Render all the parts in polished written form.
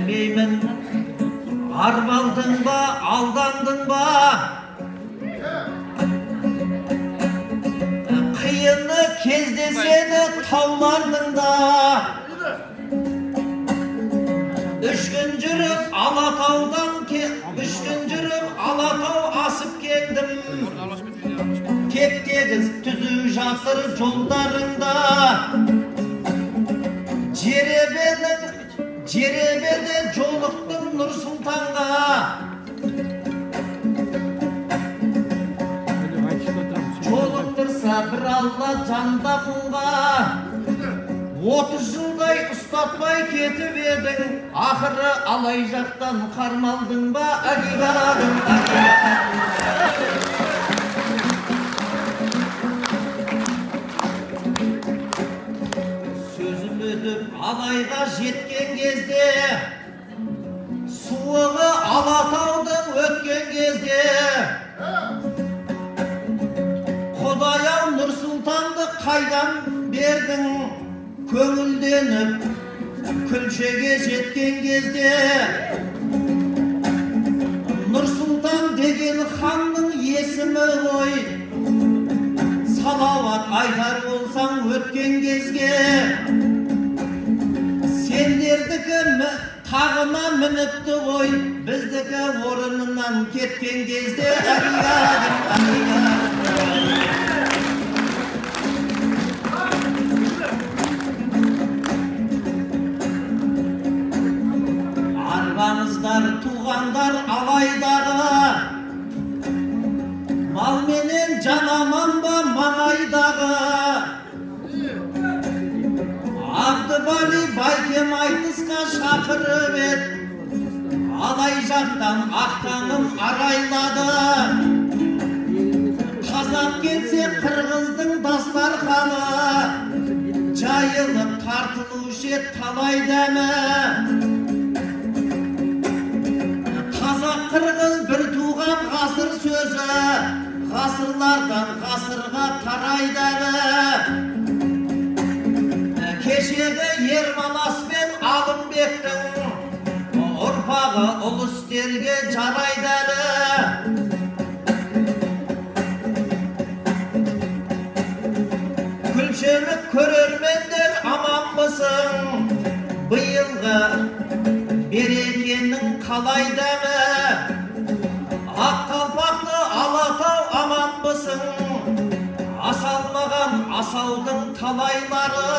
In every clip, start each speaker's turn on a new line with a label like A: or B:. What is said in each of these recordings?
A: білмеймін. Арбалдың ба, алдандың ба? Қиыны кездесені таулардың да. Үш күн жүріп Алатау асып келдім. Теп-тегіс түзу жатыр жолдарында. Жеребеде жолықтым Нұр-Сұлтанға. Жолықтырса бір Алла жанда мұңға. 30 жылдай ұстатпай кетіп едің, ақыры алай жақтан қармалдың ба, агигарадың, сөзім өтіп алайға жеткен кезде, суығы Алатаудың өткен кезде, Құдай-ау Нұр-Сұлтанды қайдан бердің? Көңілденіп күлшеге жеткен кезде, Нұр-Сұлтан деген ханның есімі ғой. Салауат айтар болсаң өткен кезге, сендердікі тағына мініпті ғой, біздікі орынынан кеткен кезде. Туғандар алайдағы, малменен жанаман ба маңайдағы. Абдыбали Байкем айтысқа шақырып ед, алай жақтан ақтаным арайлады. Қазақ келсе қырғыздың дастарханы, жайылып тартылушы ед талай дәмі. Қырғыз бір туған ғасыр сөзі, ғасырлардан ғасырға тарайдағы. Кешегі Ерманас пен Алымбектің ұрпағы ұлы істерге жарайдағы. Күлшелік көрермендер аманбысың, биылғы берекенің қалай дәмі? Аққалпақты Алатау аманбысың, асалмаған асаудың талайлары.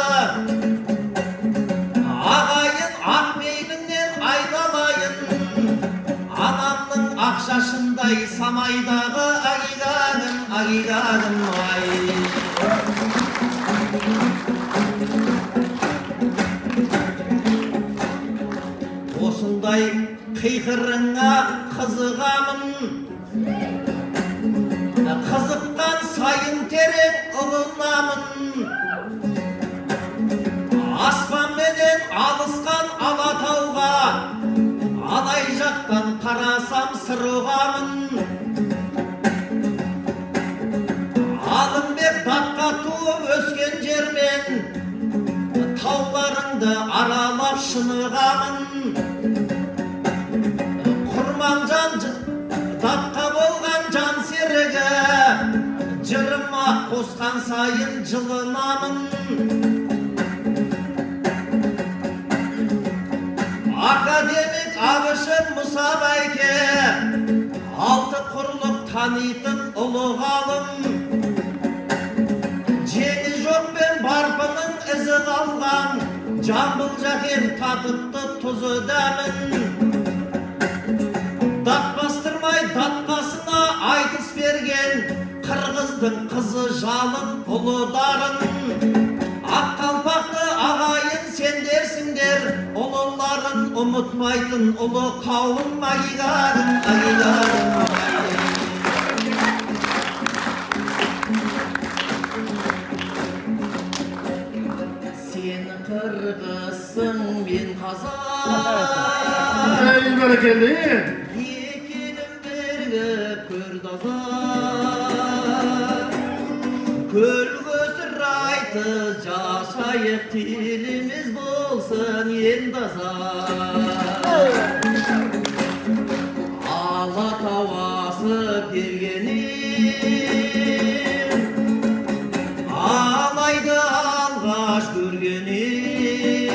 A: Ағайын ақмейіліңнен айналайын, анамның ақшашындай самайдағы агиганым ай. Осындай қиқырыңа қызығамын, қызыққан сайын терең ұғынамын. Аспанменен алысқан Алатауға, алай жақтан қарасам сыр ұғамын. Алымбек датқа туып өскен жермен, тауларыңды аралап шынығамын. Құрманжан датқа болған жан серігі, жырыма қосқан сайын жылынамын. Академик Абышев Мұса Байке, алты құрлық танитын ұлы ғалым. Жеңі жоқ пен барпының ізі қалған, Жамбыл жақен татыпты тұзы дәмін. Датбастырмай датқасына айтыс берген, қырғыздың қызы жалын ұлы дарын. Аққалпақты ағайын сендерсіңдер, ұлыларын ұмытмайтын ұлы қауым. Агиганым. Сен қырғызсың, мен қазақ. Екенім біргіп көрді көл көсір айты жашайық, тіліміз болсын енді азат. Alatav asıp gelgenim, alaydı alğaş görgenim.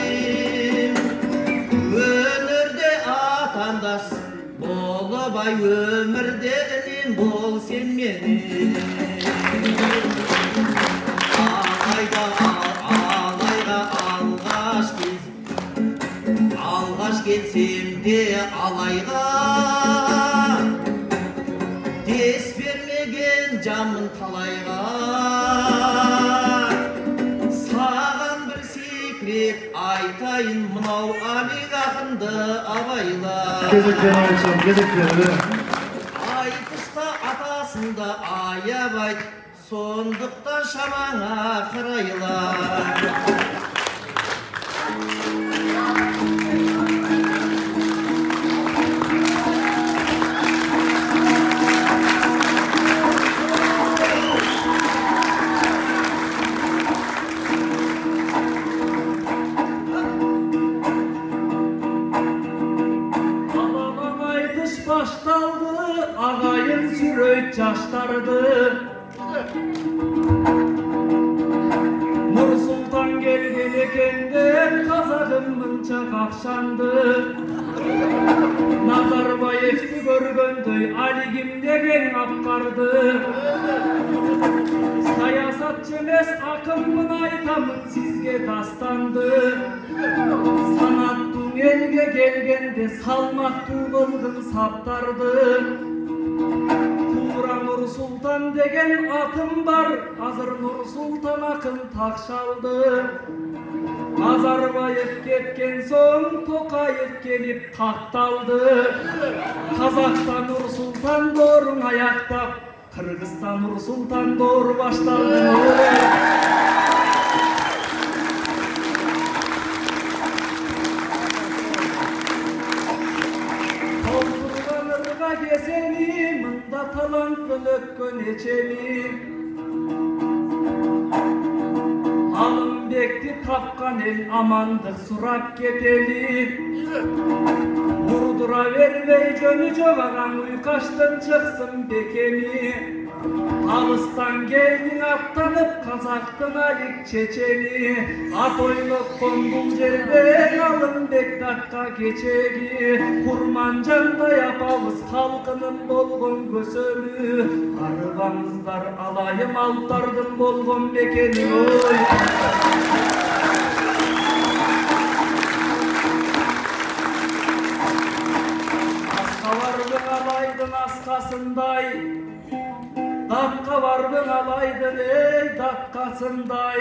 A: Önürde atandaş bolubay, ömürde inim bol sen menim. Alğaş gelsem de alayga, des bermegen camın talayga. Sağan bir sekret aytayın, mınau alik akındı abayla.
B: Gezeklerini açalım, gezeklerini.
A: Aytışta atasında ayabay, sondukta şamana kıraylar.
C: Alaman aytış baştaldı, ağayın süröt yaştardı. Nur Sultan gelgen ekende, kazagın mınça kakşandı. Nazarbayev'ti görgöndöy, Aligim degen apkardı. Sayasatçı emes, akımın aytamın sizge dastandı. Sanattın elge gelgende, salmak tuğulgın saptardı. Tuğra Nur Sultan degen atım var, azır Nur Sultan akın takşaldı. Nazarbayev ketken soň Tokayev gelip taktaldı. Kazakta Nur Sultan doğrun ayakta, Kırgızstan Nur Sultan doğru baştaldı. Tolturganırga keseni, mında talantlı lökkön eçeni. Alınbekti tapkan el, amandık surap keteli. Vurdura vermey jönü jogaran, uykaştın çıksın bekeni. Alıstan geldin attanıp, kazaktın alik çeçeni. At oynop kondul жерden, Alınbek dakka geçegi. Kurmanjanda yapabız halkının bolgon gösölü. Arıbanızlar alayım altardın bolgon bekeni oy. Aska vardın alaydın askasınday, dakka vardın alaydın ey dakkasınday.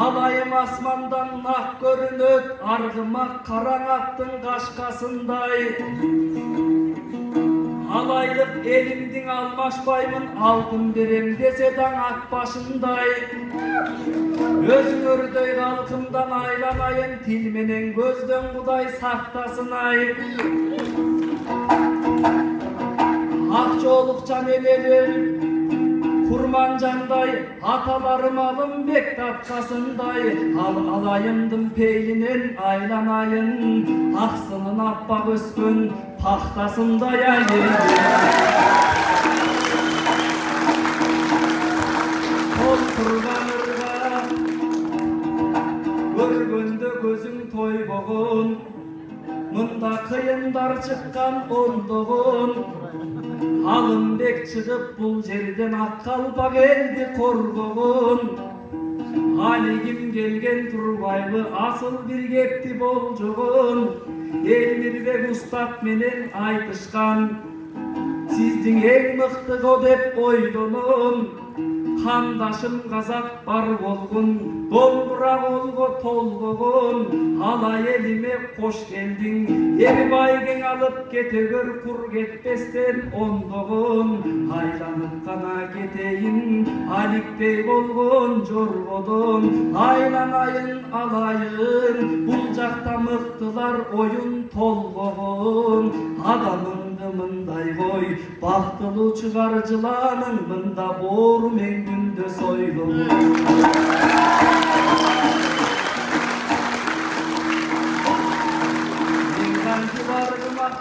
C: Alayım asmandan nah görünöt, argımak karaň attın kaşkasınday. Alaylık elimdin almaşpaymın, altın berem desedan ak başınday. Özün ördöy halkımdan aylanayın, tilmenen gözden Kuday saktasınay. Akçoğlukçan elelir, Kurmanjanday, atalarım Alınbek tapkasınday. Alayımdın peylinin aylanayın, aksının appak öskün tahtasınday ayın. Oturganırga, görgönde gözün toyboğun. Mında kıyınдар çıkkan ondoğun. Alınbek çıkıp bul жерden Akkalpa geldi korgoğun. Aligim gelgen Turbaylı asıl bir gepti boljoğun. Elmirbek Ustap menen aytışkan, sizdin eң mıkты o dep oydonum. Kandaşım kazak bar bolgun, dolbura golgo tolgogun. Alay elime koş geldin, eri baygen alıp ketegör kur ketpesten ondogun. Aylanıp kana keteyin, Alikbey bolgon jorgodon. Aylanayın alayın, buljakta mıktılar oyun tolgogun. Adamın mınday koy, baktılı çıkarcılanın mında boru mengünde soydum.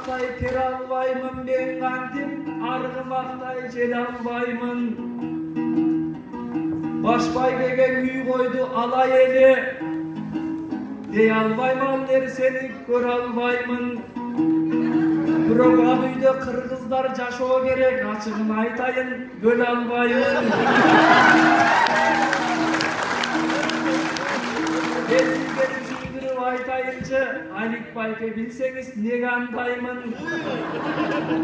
C: maqтай teре албаймын, мен кантип аргы мақтай желе албаймын. Башбай деген үй койду алай эле, дей албаймын нерсени көрө албаймын. Бирок ал үйдө кыргыздар жашоо керек, ачыгын айтайын, бөлө албаймын. Айтайынчы, Алик байке билсеңиз неге андаймын?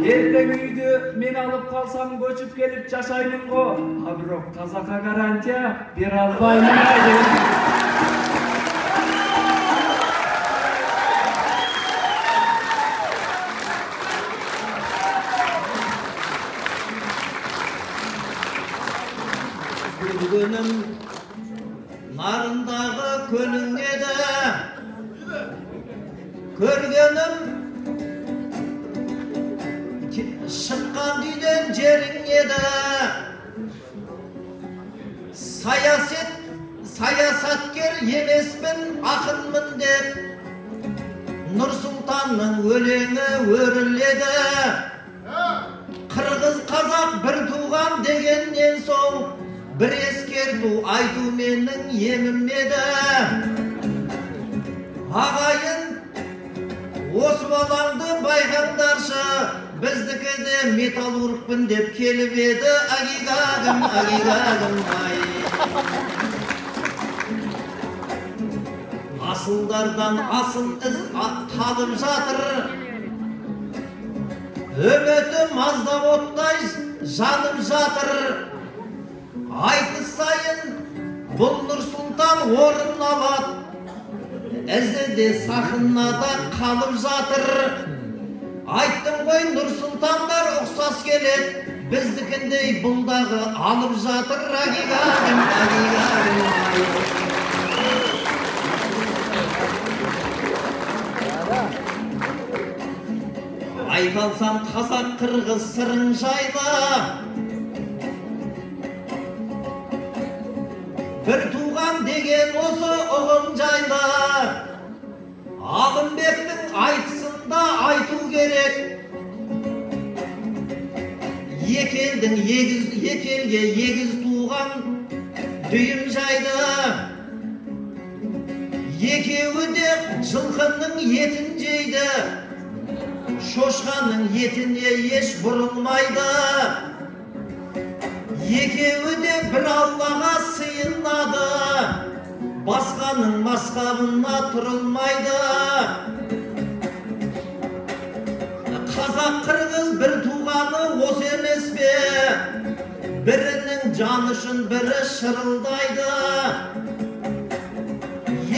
C: Эртең үйдү мен алып калсам көчүп келип жашаймын го, а бирок казакка гарантия бере албаймын.
A: Күлгөнүм нарындагы көлүң эди, көргөнүm шыққан үйден жерің еді. Саясаткер емеспін, ақынмын деп Нұрсұлтанның өлеңі өріледі. Қырғыз қазақ бір туған дегеннен соң бір ескерту айту менің емім еді. Ағайын, осы балаңды байқаңдаршы, біздікі де металлургпін деп келіп еді. Агигагым, агигагым, ай. Асылдардан асыл із қалып жатыр. Үмітім аздап оттай жанып жатыр. Айтыс сайын бұл Нұрсұлтан орын алады. Ізі де сахнада қалып жатыр. Айттым ғой, Нұрсұлтандар ұқсас келеді, біздікіндей бұлдағы алып жатыр. Агигагым, агигагым, ай. Айталсам қазақ қырғыз сырың жайлы, бір туған деген осы ұғым жайлы. Алымбектің айтысында айту керек, екелге егіз туған дүйім жайды. Екеуі де жылқының етін жейді, шошқаның етіне еш бұрылмайды. Екеуі де бір Аллаға сыйынады, басқаның масқабына тұрылмайды. Қазақ қырғыз бір туғаны осы емес пе? Бірінің жаны үшін бірі шырылдайды.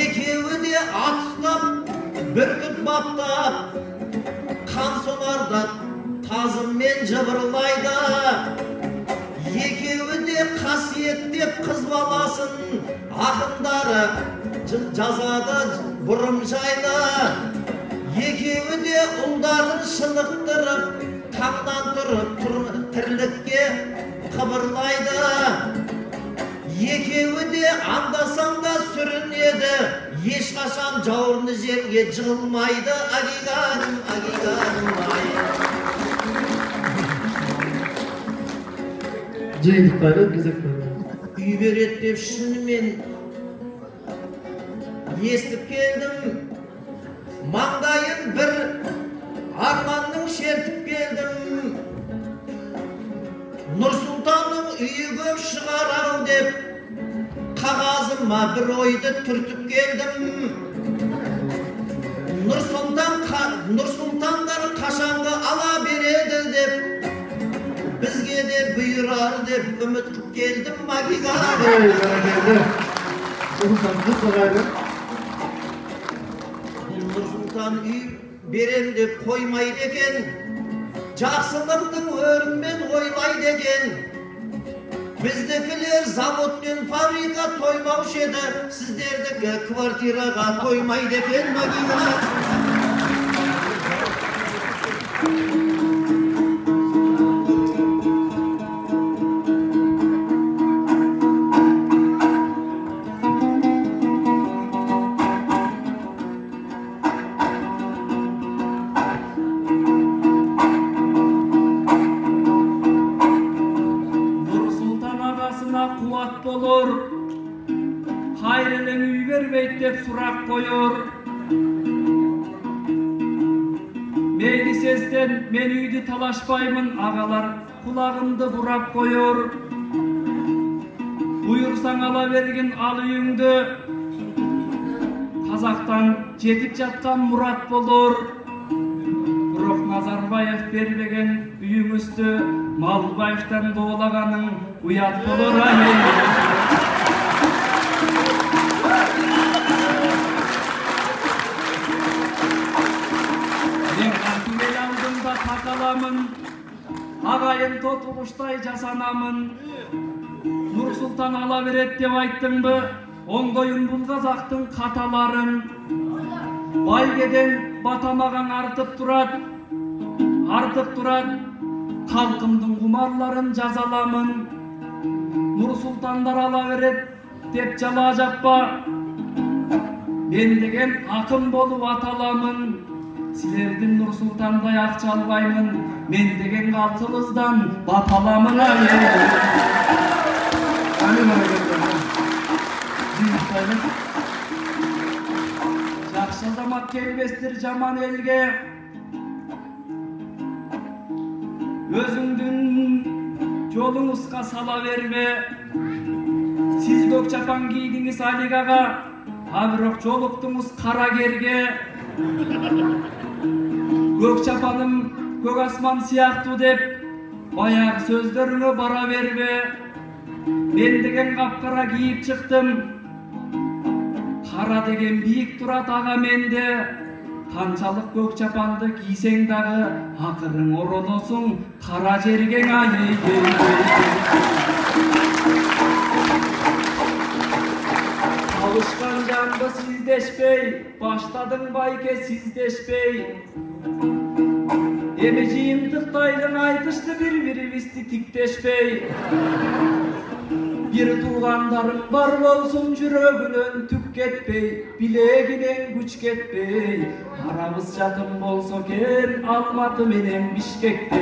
A: Екеуі де ат ұстап, бүркіт баптап, қан сонарда тазыммен жыбырлайды. Екеуі де қасиеттеп қыз баласын, ақындары жазады бұрым жайлы. Екеуі де ұлдарын шынықтырып, таңнан тұрып тірлікке қыбырлайды. Екеуі де анда-санда сүрінеді, ешқашан жауырны жерге жығылмайды. Агигагым, агигагым, ай.
B: Жиынтықтары кезектері.
A: Үй береді деп шынымен естіп келдім. Маңдайын бір арманның шертіп келдім. Нұрсұлтанның үйі көп шығар-ау деп қағазыма бір ойды түртіп келдім. Нұрсұлтандар қашанғы ала береді деп, бізге де бұйырар деп үміт қып келдім. Агигагым. Нұрсұлтан үй берем деп қоймайды екен, жақсылықтың өрімен ойлайды екен. Біздікілер завод пен фабрика тоймаушы еді, сіздердікі квартираға тоймайды екен. Агигагым.
C: деп surak koyor. Meyli sesten men üydü talaşpaymın, ağalar kulağımdı burap koyor. Buyursan ala vergin al üyüngdü, Kazaktan jetip жатқан murat bolur. Бирок Назарбаев бербеген үйүңүздү Малыбаевтан доолаганың уят болор. Мен артымел алдымда такаламын, агайын тотугуштай жасанамын. Нурсултан ала берет деп айттыңбы, оңдойын бул казактын каталарын. Байгеден батамагаң артып турат, халкымдын кумарларын жазаламын. Нурсултандар ала берет деп жала жаппа, мен деген акын болуп аталамын. Силердин Нурсултандай акча албаймын, мен деген калкыбыздан баталамын. Жакшы азамат келбестир жаман элге, өзүңдүн жолуңузга сала берме. Сиз көк чапан кийдиңиз Алик ага, бирок жолуктуңуз кара керге. Көк чапаным көк асман сыяктуу деп баягы сөздөрүңө бара берме. Мен деген капкара кийип чыктым, кара деген бийик турат ага менде. Канчалык көк чапанды кийсең дагы акырың оролосуң кара жергең. Алышкан жанды сиздешпей, баштадың байке сиздешпей. Эми жыйынтыктайлын айтышты бири-бирибизди тиктешпей. Bir tuğandarım var olsun жүрөгүнөн түк кетпей, билегинен күч кетпей. Арабыз жакын болсо кен Алматы менен Бишкекте.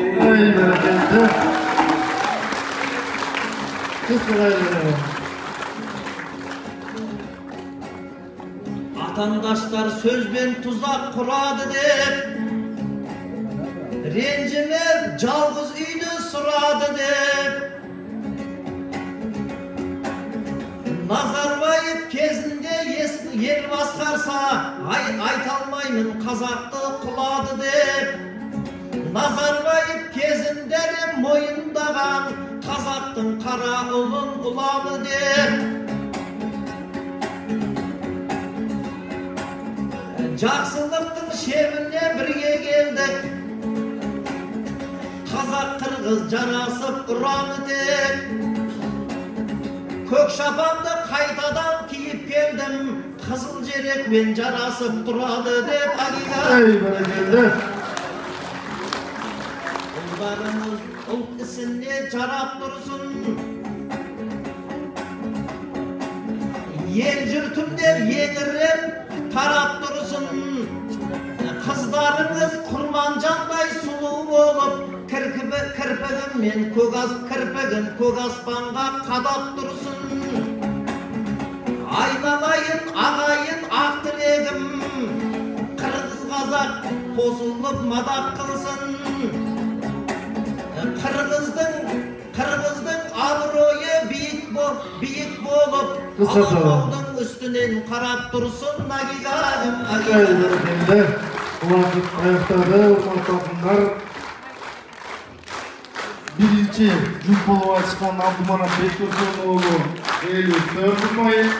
A: Vatandaşlar sözben tuzak kuradı dep, rencilip жалгыз үйdü suradı dep. Nazarbayev kezinde yer baskarsa ayta almayın Kazakты kuladı dep. Nazarbayev kezinde moyundagan Kazaktın kara ulun uladı dep. Жақсылықтың шебіне бірге келдік, Қазақ қырғыз жарасып ұраны деп. Көк шапанды қайтадан киіп келдім, Қызыл жерекмен жарасып тұрады деп. Ұлдарымыз ұлт ісіне жарап тұрсын, ел жүртім деп еңіреп тарап тұрсын. Қыздарыңыз құрманжандай сұлу болып, кірпігін көк аспанға қадап тұрсын. Айналайын ағайын ақ тілегім, қырғыз қазақ қосылып мадақ қылсын. Қырғыздың абыройы биік болып, Алатаудың üstünden қарап тұрсын.
B: Ulandık ayakları, ormanlarından birinci Cumhurbaşkanı Abdülmanap Bekir'in oğlu 54 Mayıs